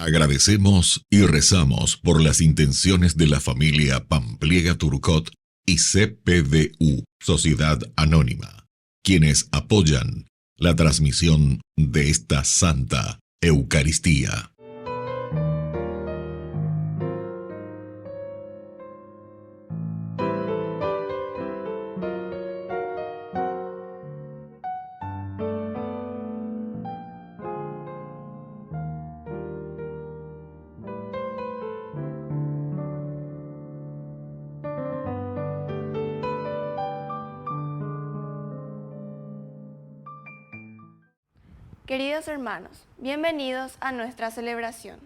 Agradecemos y rezamos por las intenciones de la familia Pampliega Turcot y CPDU, Sociedad Anónima, quienes apoyan la transmisión de esta Santa Eucaristía. Queridos hermanos, bienvenidos a nuestra celebración.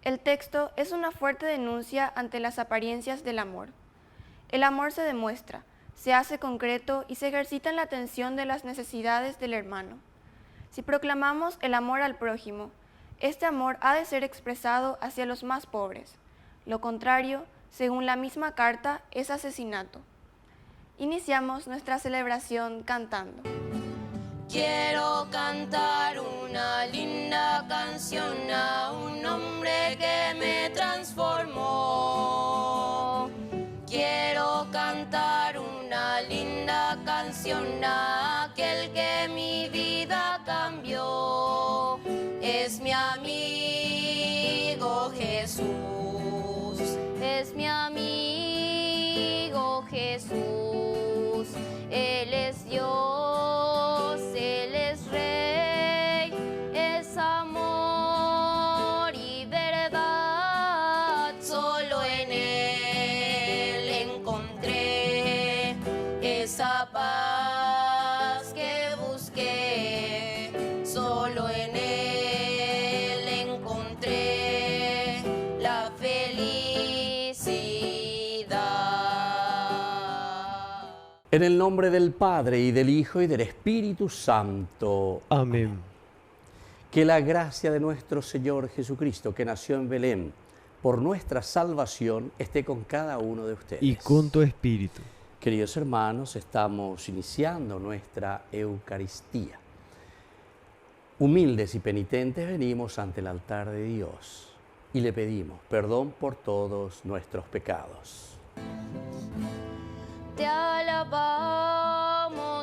El texto es una fuerte denuncia ante las apariencias del amor. El amor se demuestra, se hace concreto y se ejercita en la atención de las necesidades del hermano. Si proclamamos el amor al prójimo, este amor ha de ser expresado hacia los más pobres. Lo contrario, según la misma carta, es asesinato. Iniciamos nuestra celebración cantando. Quiero cantar una linda canción a un hombre que me transformó. Quiero cantar una linda canción a aquel que mi vida cambió. Es mi amigo Jesús, es mi amigo Jesús. Él es Dios, Él es Rey, es amor y verdad. Solo en Él encontré esa paz que busqué. Solo en Él encontré la felicidad. En el nombre del Padre, y del Hijo, y del Espíritu Santo. Amén. Que la gracia de nuestro Señor Jesucristo, que nació en Belén, por nuestra salvación, esté con cada uno de ustedes. Y con tu espíritu. Queridos hermanos, estamos iniciando nuestra Eucaristía. Humildes y penitentes venimos ante el altar de Dios y le pedimos perdón por todos nuestros pecados. Te alabamos,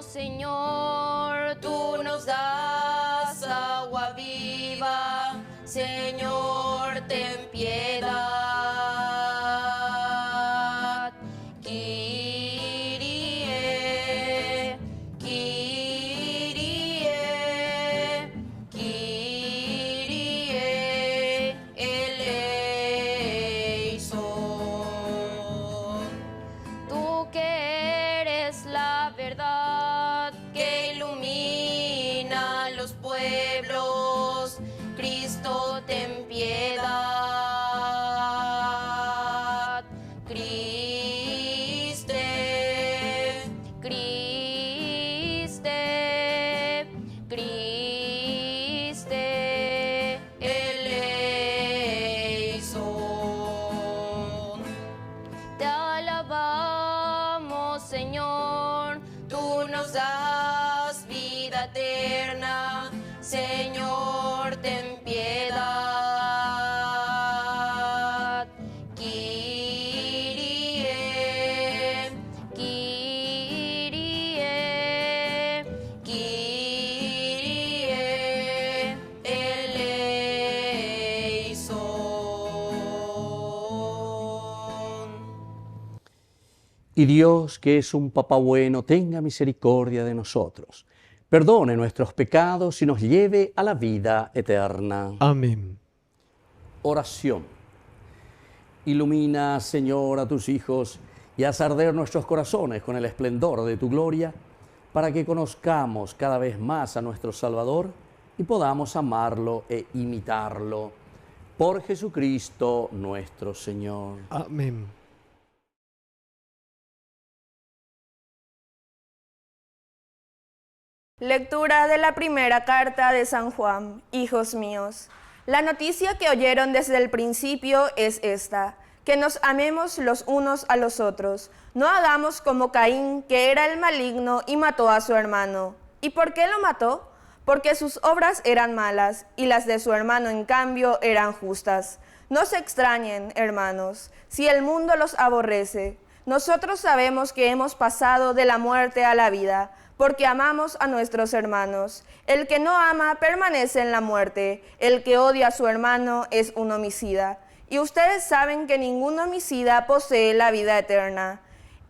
Señor, tú nos das agua viva, Señor, ten piedad. Kyrie, Kyrie, Kyrie eleison. Tú que eres la verdad que ilumina los pueblos, Cristo ten piedad. Criste, Criste, Criste eleison. Te alabamos, Señor, tú nos das vida eterna, Señor, ten piedad. Kyrie, Kyrie, Kyrie eleison. Y Dios, que es un Papá bueno, tenga misericordia de nosotros, perdone nuestros pecados y nos lleve a la vida eterna. Amén. Oración. Ilumina, Señor, a tus hijos y haz arder nuestros corazones con el esplendor de tu gloria, para que conozcamos cada vez más a nuestro Salvador y podamos amarlo e imitarlo. Por Jesucristo nuestro Señor. Amén. Lectura de la primera carta de San Juan. Hijos míos, la noticia que oyeron desde el principio es esta: que nos amemos los unos a los otros. No hagamos como Caín, que era el maligno y mató a su hermano. ¿Y por qué lo mató? porque sus obras eran malas y las de su hermano en cambio eran justas. No se extrañen, hermanos, si el mundo los aborrece. Nosotros sabemos que hemos pasado de la muerte a la vida, porque amamos a nuestros hermanos. El que no ama permanece en la muerte. El que odia a su hermano es un homicida. Y ustedes saben que ningún homicida posee la vida eterna.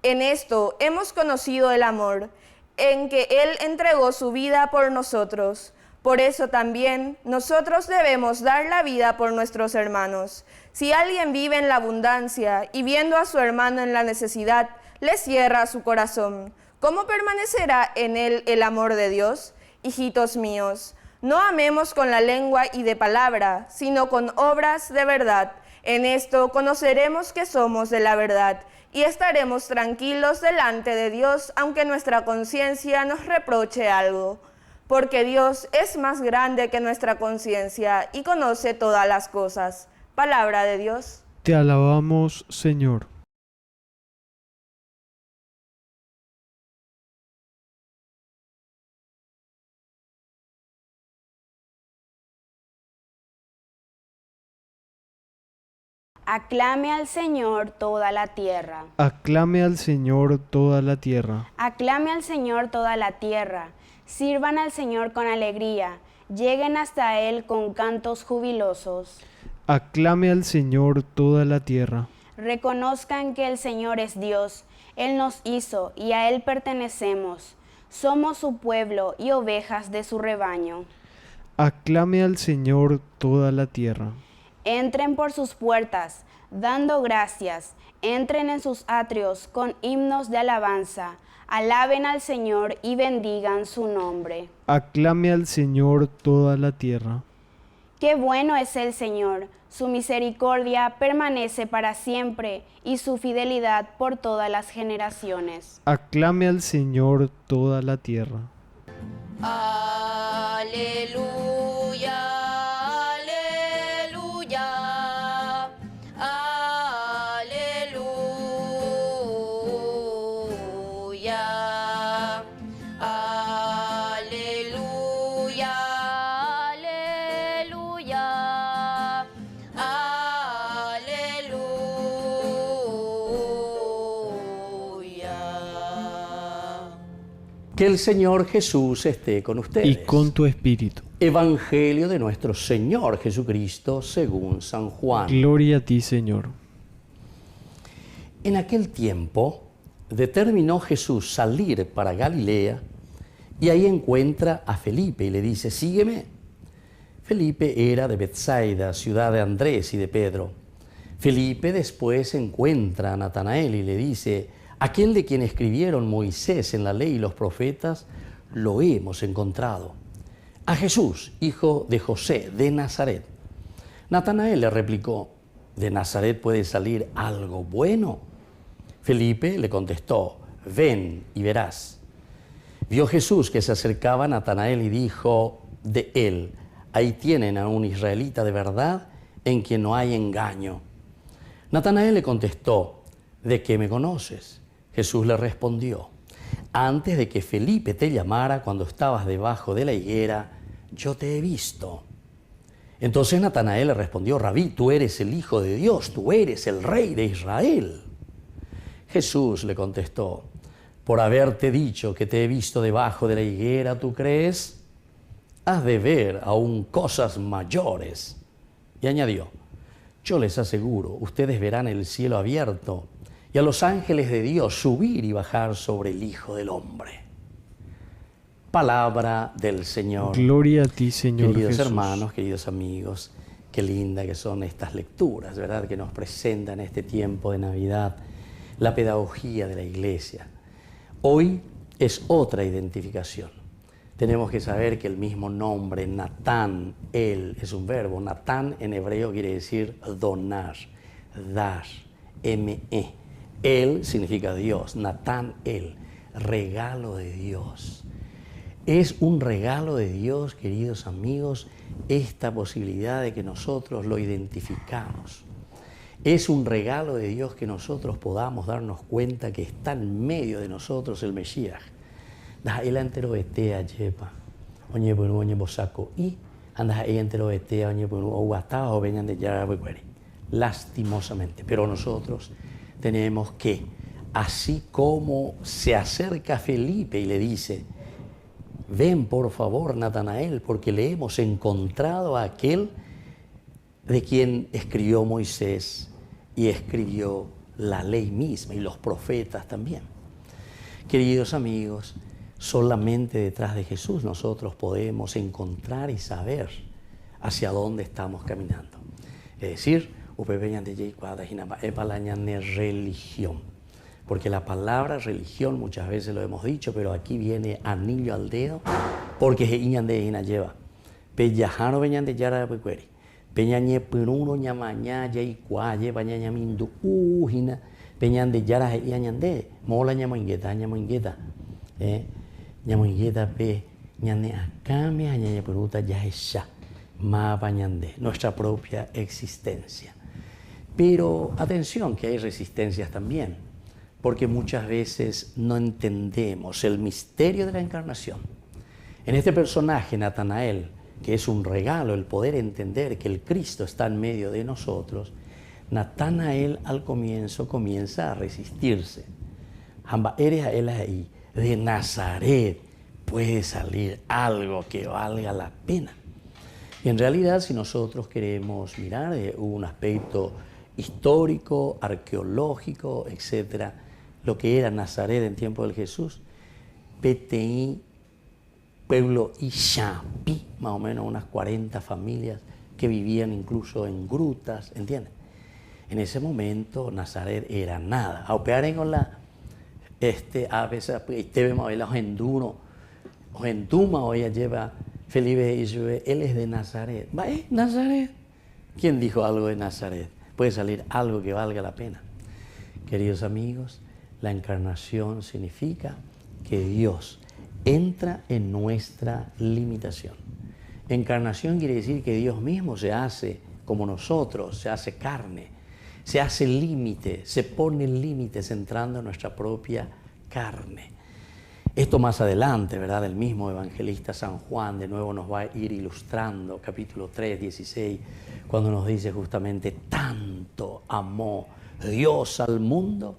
En esto hemos conocido el amor, en que Él entregó su vida por nosotros. Por eso también nosotros debemos dar la vida por nuestros hermanos. Si alguien vive en la abundancia y viendo a su hermano en la necesidad, le cierra su corazón, ¿cómo permanecerá en él el amor de Dios? Hijitos míos, no amemos con la lengua y de palabra, sino con obras de verdad. En esto conoceremos que somos de la verdad y estaremos tranquilos delante de Dios, aunque nuestra conciencia nos reproche algo. Porque Dios es más grande que nuestra conciencia y conoce todas las cosas. Palabra de Dios. Te alabamos, Señor. Aclame al Señor toda la tierra. Aclame al Señor toda la tierra. Aclame al Señor toda la tierra. Sirvan al Señor con alegría. Lleguen hasta Él con cantos jubilosos. Aclame al Señor toda la tierra. Reconozcan que el Señor es Dios. Él nos hizo y a Él pertenecemos. Somos su pueblo y ovejas de su rebaño. Aclame al Señor toda la tierra. Entren por sus puertas, dando gracias. Entren en sus atrios con himnos de alabanza. Alaben al Señor y bendigan su nombre. Aclame al Señor toda la tierra. Qué bueno es el Señor, su misericordia permanece para siempre y su fidelidad por todas las generaciones. Aclame al Señor toda la tierra. Aleluya, aleluya, aleluya, aleluya, aleluya, aleluya. Que el Señor Jesús esté con ustedes. Y con tu espíritu. Evangelio de nuestro Señor Jesucristo según San Juan. Gloria a ti, Señor. En aquel tiempo determinó Jesús salir para Galilea y ahí encuentra a Felipe y le dice, sígueme. Felipe era de Betsaida, ciudad de Andrés y de Pedro. Felipe después encuentra a Natanael y le dice, aquel de quien escribieron Moisés en la ley y los profetas, lo hemos encontrado. A Jesús, hijo de José, de Nazaret. Natanael le replicó, ¿de Nazaret puede salir algo bueno? Felipe le contestó, ven y verás. Vio Jesús que se acercaba a Natanael y dijo de él, ahí tienen a un israelita de verdad en quien no hay engaño. Natanael le contestó, ¿de qué me conoces? Jesús le respondió, antes de que Felipe te llamara cuando estabas debajo de la higuera, yo te he visto. Entonces Natanael le respondió, Rabí, tú eres el Hijo de Dios, tú eres el Rey de Israel. Jesús le contestó, por haberte dicho que te he visto debajo de la higuera, ¿tú crees? Has de ver aún cosas mayores. Y añadió, yo les aseguro, ustedes verán el cielo abierto y a los ángeles de Dios subir y bajar sobre el Hijo del Hombre. Palabra del Señor. Gloria a ti, Señor Queridos Jesús. hermanos, queridos amigos, qué linda que son estas lecturas, ¿verdad? Que nos presentan este tiempo de Navidad, la pedagogía de la Iglesia. Hoy es otra identificación. Tenemos que saber que el mismo nombre, Natán, él, es un verbo. Natán en hebreo quiere decir donar, dar, M-E. Él significa Dios, Natán, él, regalo de Dios. Es un regalo de Dios, queridos amigos, esta posibilidad de que nosotros lo identificamos. Es un regalo de Dios que nosotros podamos darnos cuenta que está en medio de nosotros el Mesías. Da el antero etea yepa, oñe bueno oñe bosaco y andas ahí entero este oñe bueno o guatao vengan de ya lastimosamente. Pero nosotros tenemos que, así como se acerca Felipe y le dice, ven por favor Natanael, porque le hemos encontrado a aquel de quien escribió Moisés y escribió la ley misma y los profetas también. Queridos amigos, solamente detrás de Jesús nosotros podemos encontrar y saber hacia dónde estamos caminando. Es decir, religión. Porque la palabra religión muchas veces lo hemos dicho, pero aquí viene anillo al dedo, porque es iñande ina lleva. Pellajano veñan de yara de pecueri. Peñañe peruno ñamaña yai cuaye bañaña mindu ujina. Peñan de yara y añande. Mola ñamoingueta. Ñamoingueta pe ñane acame añaña peruta ya esa. Ma bañande. Nuestra propia existencia. Pero atención que hay resistencias también, porque muchas veces no entendemos el misterio de la encarnación. En este personaje, Natanael, que es un regalo el poder entender que el Cristo está en medio de nosotros, Natanael al comienzo comienza a resistirse. Jamba, eres a él ahí, de Nazaret puede salir algo que valga la pena. Y en realidad, si nosotros queremos mirar un aspecto histórico, arqueológico, etcétera, lo que era Nazaret en tiempo del Jesús, PTI, pueblo Ixapi, más o menos unas 40 familias que vivían incluso en grutas, ¿entienden? En ese momento Nazaret era nada. A operar en la a veces vemos a los enduros, o enduma hoy lleva Felipe y él es de Nazaret. ¿Va? Nazaret. ¿Quién dijo algo de Nazaret? Puede salir algo que valga la pena. Queridos amigos, la encarnación significa que Dios entra en nuestra limitación. Encarnación quiere decir que Dios mismo se hace como nosotros, se hace carne, se hace límite, se pone límites entrando en nuestra propia carne. Esto más adelante, ¿verdad? El mismo evangelista San Juan de nuevo nos va a ir ilustrando, capítulo 3, 16, cuando nos dice justamente, tanto amó Dios al mundo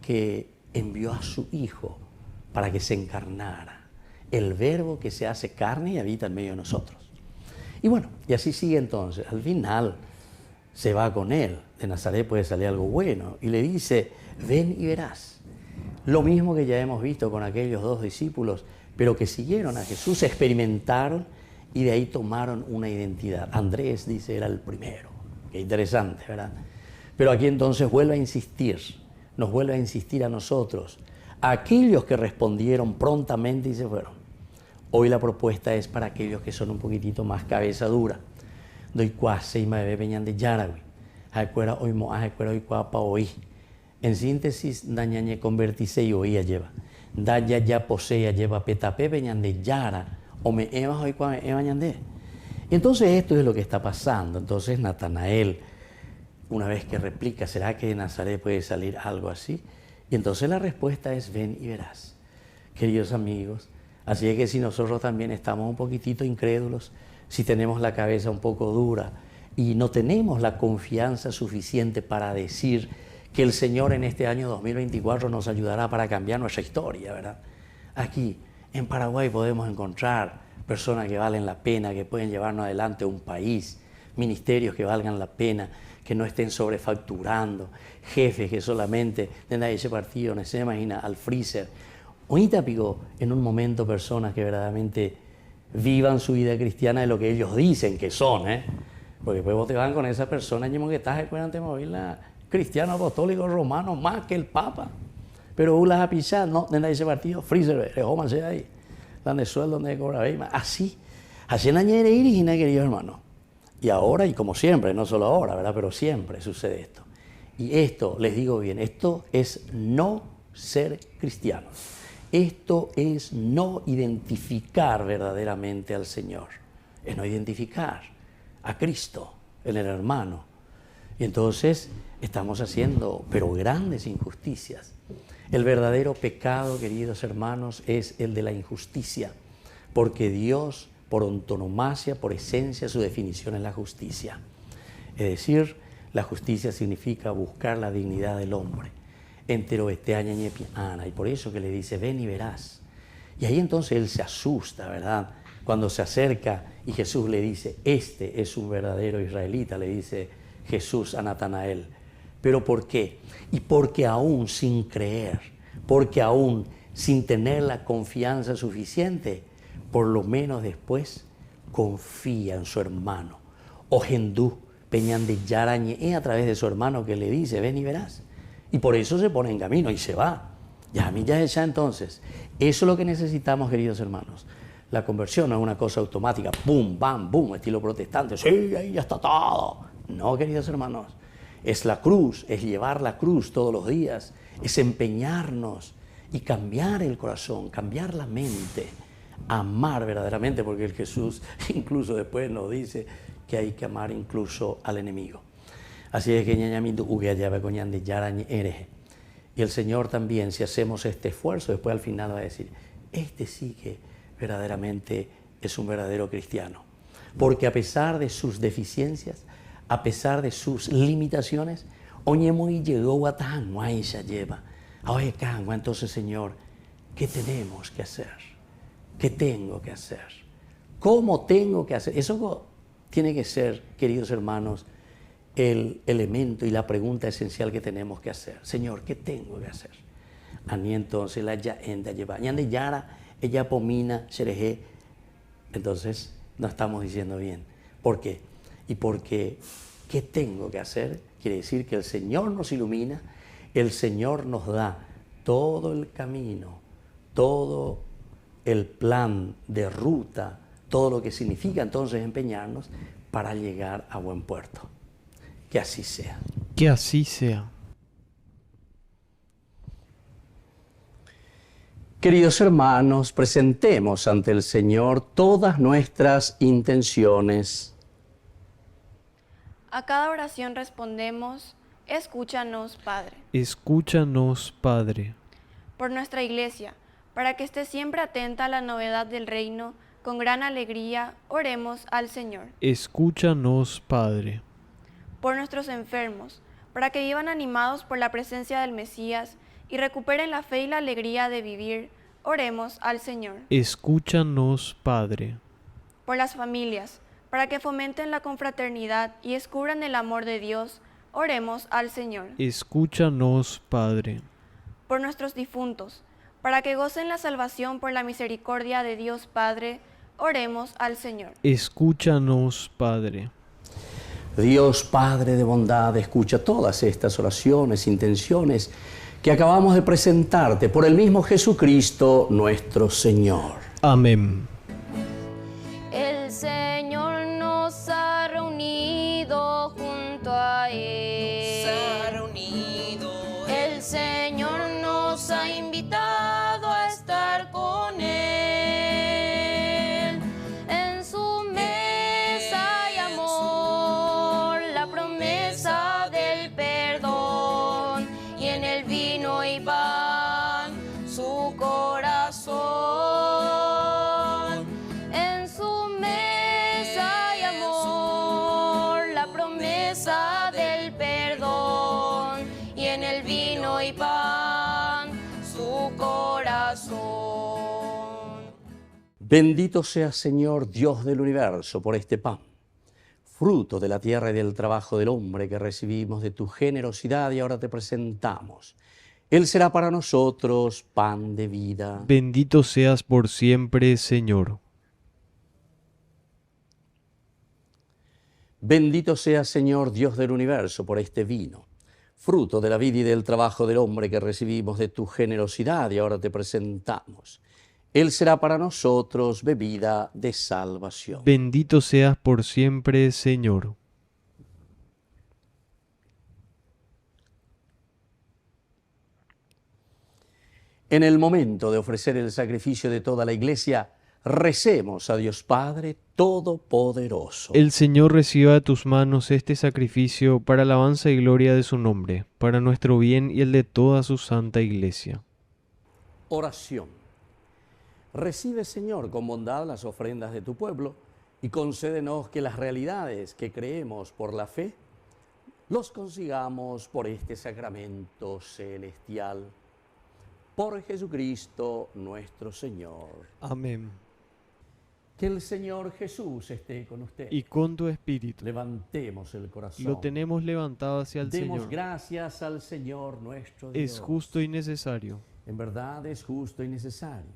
que envió a su Hijo para que se encarnara, el Verbo que se hace carne y habita en medio de nosotros. Y bueno, y así sigue entonces, al final se va con él, de Nazaret puede salir algo bueno, y le dice, ven y verás. Lo mismo que ya hemos visto con aquellos dos discípulos, pero que siguieron a Jesús, experimentaron y de ahí tomaron una identidad. Andrés dice era el primero. Qué interesante, ¿verdad? Pero aquí entonces vuelve a insistir, nos vuelve a insistir a nosotros, a aquellos que respondieron prontamente y se fueron. Hoy la propuesta es para aquellos que son un poquitito más cabeza dura. Doy cuase y me veñan de Yaragüi. Acuera hoy mo acuera hoy cuapa hoy. En síntesis, dañañe convertirse y oía lleva. Daya ya posea lleva petape veñan de Yara o me eva hoy cua me eva ñande. Entonces esto es lo que está pasando. Entonces Natanael, una vez que replica, ¿será que de Nazaret puede salir algo así? Y entonces la respuesta es ven y verás. Queridos amigos, así es que si nosotros también estamos un poquitito incrédulos, si tenemos la cabeza un poco dura y no tenemos la confianza suficiente para decir que el Señor en este año 2024 nos ayudará para cambiar nuestra historia, ¿verdad? Aquí en Paraguay podemos encontrar personas que valen la pena, que pueden llevarnos adelante un país, ministerios que valgan la pena, que no estén sobrefacturando, jefes que solamente tengan ese partido, no se imagina, al freezer. Ahorita pico en un momento personas que verdaderamente vivan su vida cristiana de lo que ellos dicen que son, ¿eh? Porque después vos te van con esa persona y que estás esperando moverla cristiano apostólico romano más que el Papa. Pero ulas a pisar, no, de ese partido, freezer, rejómanse ahí, donde sueldo, donde cobra, así en añere irigina, queridos hermanos. Y ahora, y como siempre, no solo ahora, ¿verdad? Pero siempre sucede esto. Y esto, les digo bien, esto es no ser cristiano. Esto es no identificar verdaderamente al Señor. Es no identificar a Cristo, el hermano. Y entonces estamos haciendo, pero grandes injusticias. El verdadero pecado, queridos hermanos, es el de la injusticia. porque Dios, por antonomasia, por esencia, su definición es la justicia. Es decir, la justicia significa buscar la dignidad del hombre. Entero este año y por eso que le dice, ven y verás. Y ahí entonces él se asusta, ¿verdad? Cuando se acerca y Jesús le dice, este es un verdadero israelita, le dice Jesús a Natanael. ¿Pero por qué? Y porque aún sin creer, porque aún sin tener la confianza suficiente, por lo menos después confía en su hermano. Ogendú, Peñán de Yarañe, a través de su hermano que le dice, ven y verás. Y por eso se pone en camino y se va. Ya a mí ya es ya entonces. Eso es lo que necesitamos, queridos hermanos. La conversión no es una cosa automática, boom, bam, boom, estilo protestante. Sí, ahí ya está todo. No, queridos hermanos. Es la cruz, es llevar la cruz todos los días, es empeñarnos y cambiar el corazón, cambiar la mente, amar verdaderamente, porque el Jesús incluso después nos dice que hay que amar incluso al enemigo. Así es que y el Señor también, si hacemos este esfuerzo, después al final va a decir, este sí que verdaderamente es un verdadero cristiano. Porque a pesar de sus deficiencias, a pesar de sus limitaciones, entonces, Señor, ¿qué tenemos que hacer? ¿Qué tengo que hacer? ¿Cómo tengo que hacer? Eso tiene que ser, queridos hermanos, el elemento y la pregunta esencial que tenemos que hacer. Señor, ¿qué tengo que hacer? A mí entonces la yaenda lleva. Ella pomina, xereje. Entonces, no estamos diciendo bien. ¿Por qué? Y porque, ¿qué tengo que hacer? Quiere decir que el Señor nos ilumina, el Señor nos da todo el camino, todo el plan de ruta, todo lo que significa entonces empeñarnos para llegar a buen puerto. Que así sea. Que así sea. Queridos hermanos, presentemos ante el Señor todas nuestras intenciones. A cada oración respondemos, escúchanos, Padre. Escúchanos, Padre. Por nuestra Iglesia, para que esté siempre atenta a la novedad del reino, con gran alegría, oremos al Señor. Escúchanos, Padre. Por nuestros enfermos, para que vivan animados por la presencia del Mesías y recuperen la fe y la alegría de vivir, oremos al Señor. Escúchanos, Padre. Por las familias, para que fomenten la confraternidad y descubran el amor de Dios, oremos al Señor. Escúchanos, Padre. Por nuestros difuntos, para que gocen la salvación por la misericordia de Dios Padre, oremos al Señor. Escúchanos, Padre. Dios Padre de bondad, escucha todas estas oraciones, intenciones que acabamos de presentarte por el mismo Jesucristo nuestro Señor. Amén. El Señor nos ha reunido junto a Él. El Señor nos ha invitado a estar con Él. En su mesa hay amor, la promesa del perdón, y en el vino y pan su corazón. En su mesa hay amor, la promesa del perdón, y en el vino y pan su corazón. Bendito sea, Señor, Dios del universo, por este pan, fruto de la tierra y del trabajo del hombre que recibimos de tu generosidad y ahora te presentamos. Él será para nosotros pan de vida. Bendito seas por siempre, Señor. Bendito sea, Señor, Dios del universo, por este vino, fruto de la vida y del trabajo del hombre que recibimos de tu generosidad y ahora te presentamos. Él será para nosotros bebida de salvación. Bendito seas por siempre, Señor. En el momento de ofrecer el sacrificio de toda la Iglesia, recemos a Dios Padre Todopoderoso. El Señor reciba de tus manos este sacrificio para alabanza y gloria de su nombre, para nuestro bien y el de toda su santa Iglesia. Oración. Recibe, Señor, con bondad las ofrendas de tu pueblo y concédenos que las realidades que creemos por la fe los consigamos por este sacramento celestial. Por Jesucristo nuestro Señor. Amén. Que el Señor Jesús esté con usted. Y con tu espíritu. Levantemos el corazón. Lo tenemos levantado hacia el Demos Señor. gracias al Señor nuestro Dios. Es justo y necesario. En verdad es justo y necesario.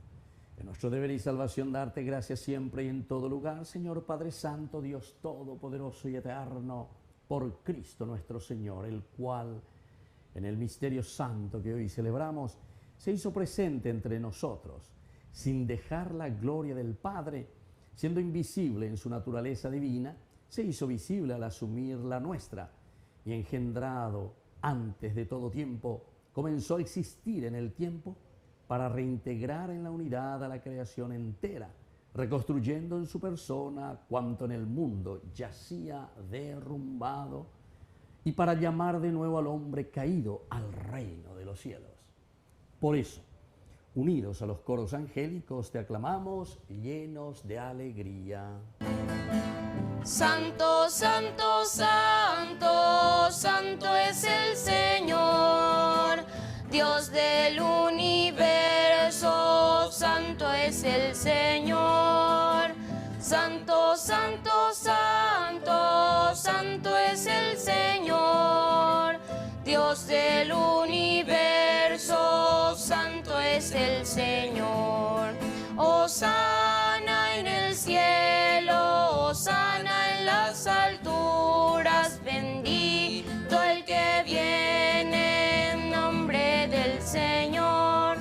Es nuestro deber y salvación darte gracias siempre y en todo lugar, Señor Padre Santo, Dios Todopoderoso y Eterno, por Cristo nuestro Señor, el cual, en el misterio santo que hoy celebramos, se hizo presente entre nosotros, sin dejar la gloria del Padre, siendo invisible en su naturaleza divina, se hizo visible al asumir la nuestra, y engendrado antes de todo tiempo, comenzó a existir en el tiempo para reintegrar en la unidad a la creación entera, reconstruyendo en su persona cuanto en el mundo yacía derrumbado, y para llamar de nuevo al hombre caído al reino de los cielos. Por eso, unidos a los coros angélicos, te aclamamos llenos de alegría. Santo, santo, santo, santo es el Señor, Dios del universo, santo es el Señor. Santo, santo, santo, santo es el Señor, Dios del universo, santo es el Señor. Hosana en el cielo, hosana en las alturas, bendito el que viene en nombre del Señor.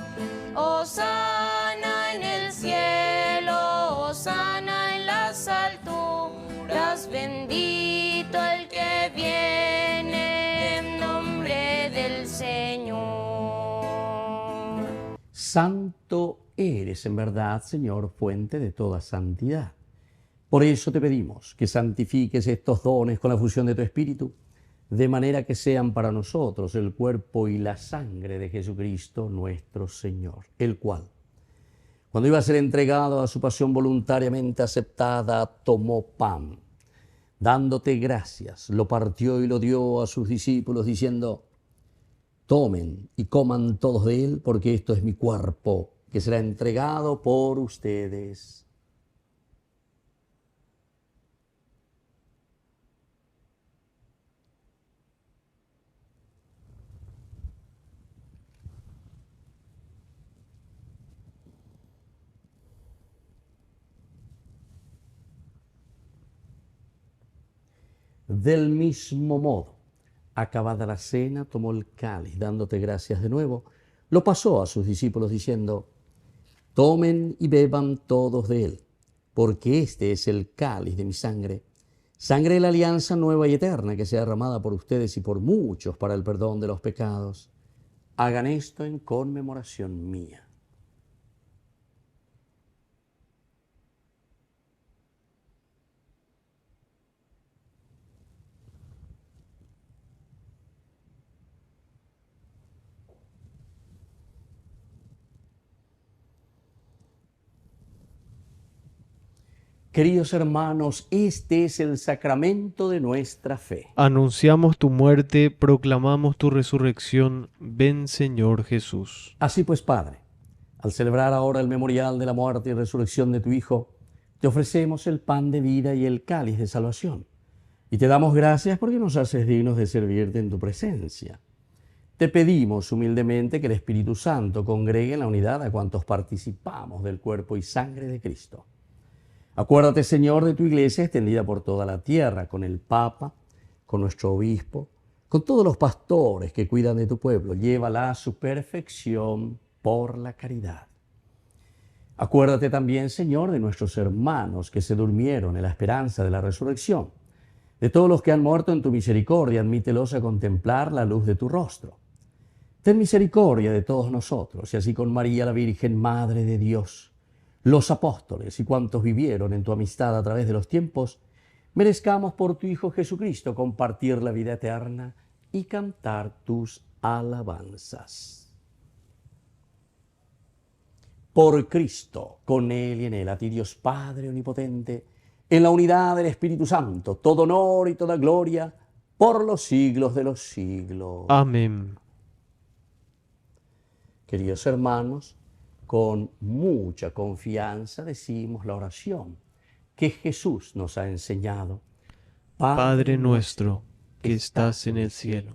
Hosana en el cielo, hosana en las alturas, bendito el que viene en nombre del Señor. Santo eres en verdad, Señor, fuente de toda santidad. Por eso te pedimos que santifiques estos dones con la fusión de tu Espíritu, de manera que sean para nosotros el cuerpo y la sangre de Jesucristo nuestro Señor, el cual, cuando iba a ser entregado a su pasión voluntariamente aceptada, tomó pan, dándote gracias, lo partió y lo dio a sus discípulos, diciendo: tomen y coman todos de él, porque esto es mi cuerpo, que será entregado por ustedes. Del mismo modo, acabada la cena, tomó el cáliz, dándote gracias de nuevo, lo pasó a sus discípulos diciendo: tomen y beban todos de él, porque este es el cáliz de mi sangre, sangre de la alianza nueva y eterna, que sea derramada por ustedes y por muchos para el perdón de los pecados. Hagan esto en conmemoración mía. Queridos hermanos, este es el sacramento de nuestra fe. Anunciamos tu muerte, proclamamos tu resurrección. Ven, Señor Jesús. Así pues, Padre, al celebrar ahora el memorial de la muerte y resurrección de tu Hijo, te ofrecemos el pan de vida y el cáliz de salvación. Y te damos gracias porque nos haces dignos de servirte en tu presencia. Te pedimos humildemente que el Espíritu Santo congregue en la unidad a cuantos participamos del cuerpo y sangre de Cristo. Acuérdate, Señor, de tu iglesia extendida por toda la tierra, con el Papa, con nuestro obispo, con todos los pastores que cuidan de tu pueblo. Llévala a su perfección por la caridad. Acuérdate también, Señor, de nuestros hermanos que se durmieron en la esperanza de la resurrección. De todos los que han muerto en tu misericordia, admítelos a contemplar la luz de tu rostro. Ten misericordia de todos nosotros, y así con María, la Virgen, Madre de Dios, los apóstoles y cuantos vivieron en tu amistad a través de los tiempos, merezcamos por tu Hijo Jesucristo compartir la vida eterna y cantar tus alabanzas. Por Cristo, con Él y en Él, a ti Dios Padre Omnipotente, en la unidad del Espíritu Santo, todo honor y toda gloria, por los siglos de los siglos. Amén. Queridos hermanos, con mucha confianza decimos la oración que Jesús nos ha enseñado. Padre nuestro, que estás en el cielo,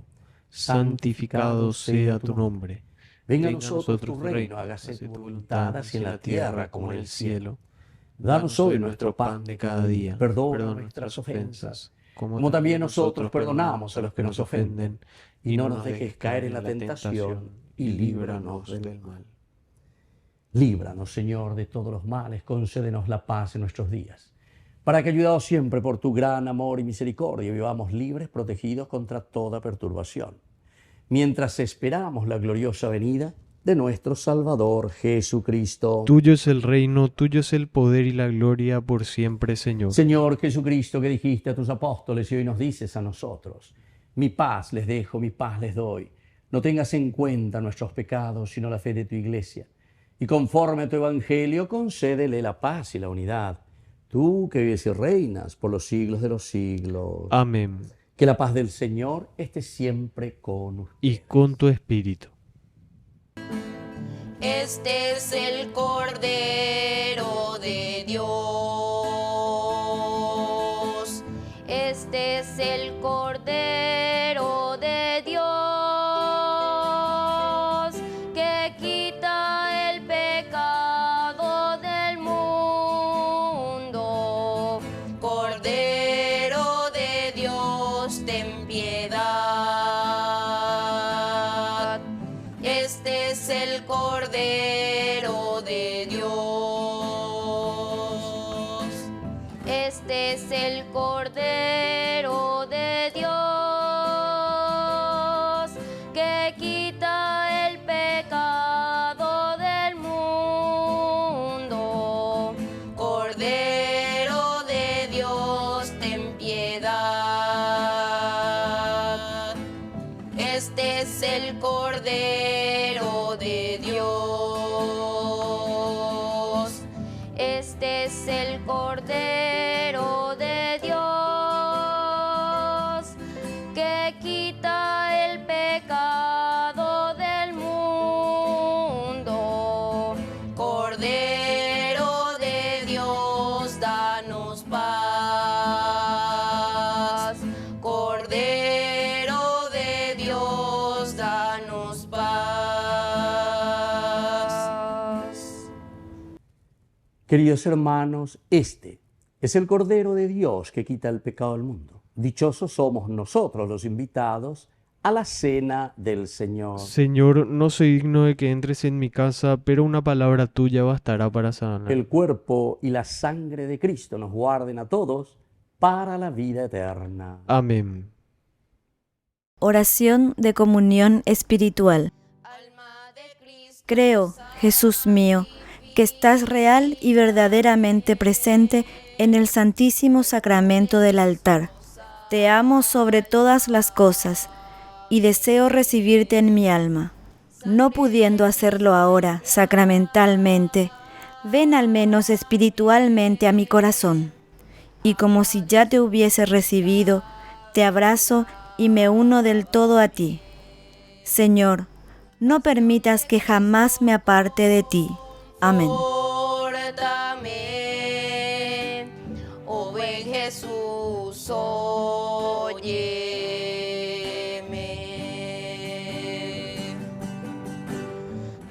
santificado sea tu nombre. Venga a nosotros tu reino, hágase tu voluntad, así en la tierra como en el cielo. Danos hoy nuestro pan de cada día. Perdona nuestras ofensas, como también nosotros perdonamos a los que nos ofenden. Y no nos dejes caer en la tentación, y líbranos del mal. Líbranos, Señor, de todos los males, concédenos la paz en nuestros días, para que, ayudados siempre por tu gran amor y misericordia, vivamos libres, protegidos contra toda perturbación, mientras esperamos la gloriosa venida de nuestro Salvador Jesucristo. Tuyo es el reino, tuyo es el poder y la gloria por siempre, Señor. Señor Jesucristo, que dijiste a tus apóstoles y hoy nos dices a nosotros: mi paz les dejo, mi paz les doy. No tengas en cuenta nuestros pecados, sino la fe de tu Iglesia. Y conforme a tu Evangelio, concédele la paz y la unidad. Tú que vives y reinas por los siglos de los siglos. Amén. Que la paz del Señor esté siempre con ustedes. Y con tu espíritu. Este es el Cordero de Dios. Este es el Cordero de Dios que quita el pecado del mundo. Cordero de Dios, ten piedad. Este es el Cordero de Dios. Este es el Cordero de Dios que quita el pecado del mundo. Cordero de Dios, ten piedad. Este es el Cordero de Dios. Este es el Cordero de Dios que quita el pecado del mundo. Cordero de Dios, danos paz. Cordero de Dios, danos paz. Queridos hermanos, este es el Cordero de Dios que quita el pecado del mundo. Dichosos somos nosotros los invitados a la cena del Señor. Señor, no soy digno de que entres en mi casa, pero una palabra tuya bastará para sanar. El cuerpo y la sangre de Cristo nos guarden a todos para la vida eterna. Amén. Oración de comunión espiritual. Creo, Jesús mío, que estás real y verdaderamente presente en el Santísimo Sacramento del altar. Te amo sobre todas las cosas y deseo recibirte en mi alma. No pudiendo hacerlo ahora sacramentalmente, ven al menos espiritualmente a mi corazón. Y como si ya te hubiese recibido, te abrazo y me uno del todo a ti. Señor, no permitas que jamás me aparte de ti. Amén. Pórtame, oh buen Jesús, óyeme.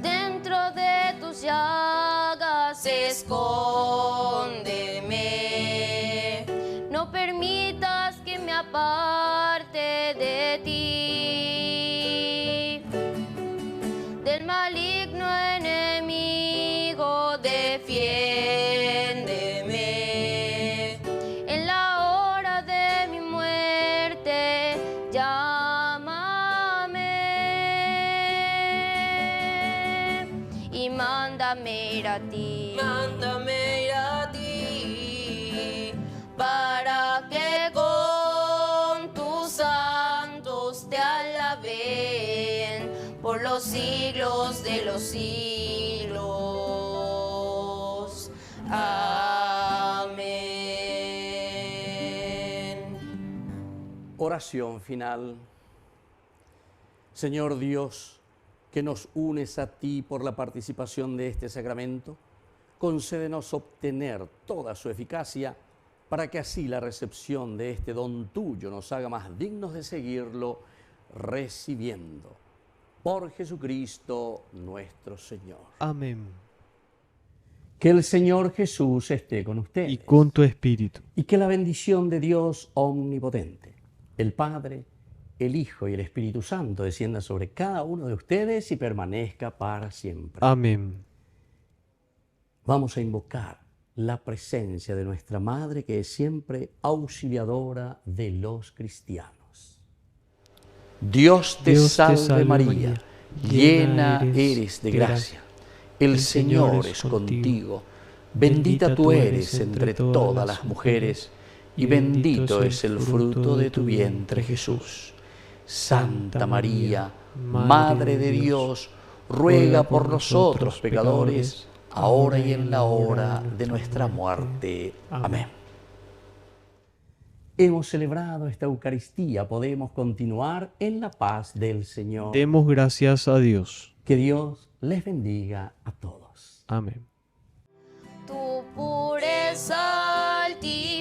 Dentro de tus llagas escóndeme, no permitas que me aparte de ti, del maligno enemigo defiéndeme, en la hora de mi muerte llámame y mándame ir a ti. Mándame ir a ti para que con tus santos te alaben por los siglos de los siglos. Amén. Oración final. Señor Dios, que nos unes a ti por la participación de este sacramento, concédenos obtener toda su eficacia para que así la recepción de este don tuyo nos haga más dignos de seguirlo recibiendo. Por Jesucristo nuestro Señor. Amén. Que el Señor Jesús esté con ustedes. Y con tu espíritu. Y que la bendición de Dios omnipotente, el Padre, el Hijo y el Espíritu Santo descienda sobre cada uno de ustedes y permanezca para siempre. Amén. Vamos a invocar la presencia de nuestra Madre, que es siempre auxiliadora de los cristianos. Dios te salve María, llena eres de gracia. El Señor es contigo. Bendita tú eres entre todas las mujeres, y bendito es el fruto de tu vientre, Jesús. Santa María, Madre de Dios, ruega por nosotros pecadores, ahora y en la hora de nuestra muerte. Amén. Hemos celebrado esta Eucaristía, podemos continuar en la paz del Señor. Demos gracias a Dios. Que Dios les bendiga a todos. Amén. Tu pureza altísima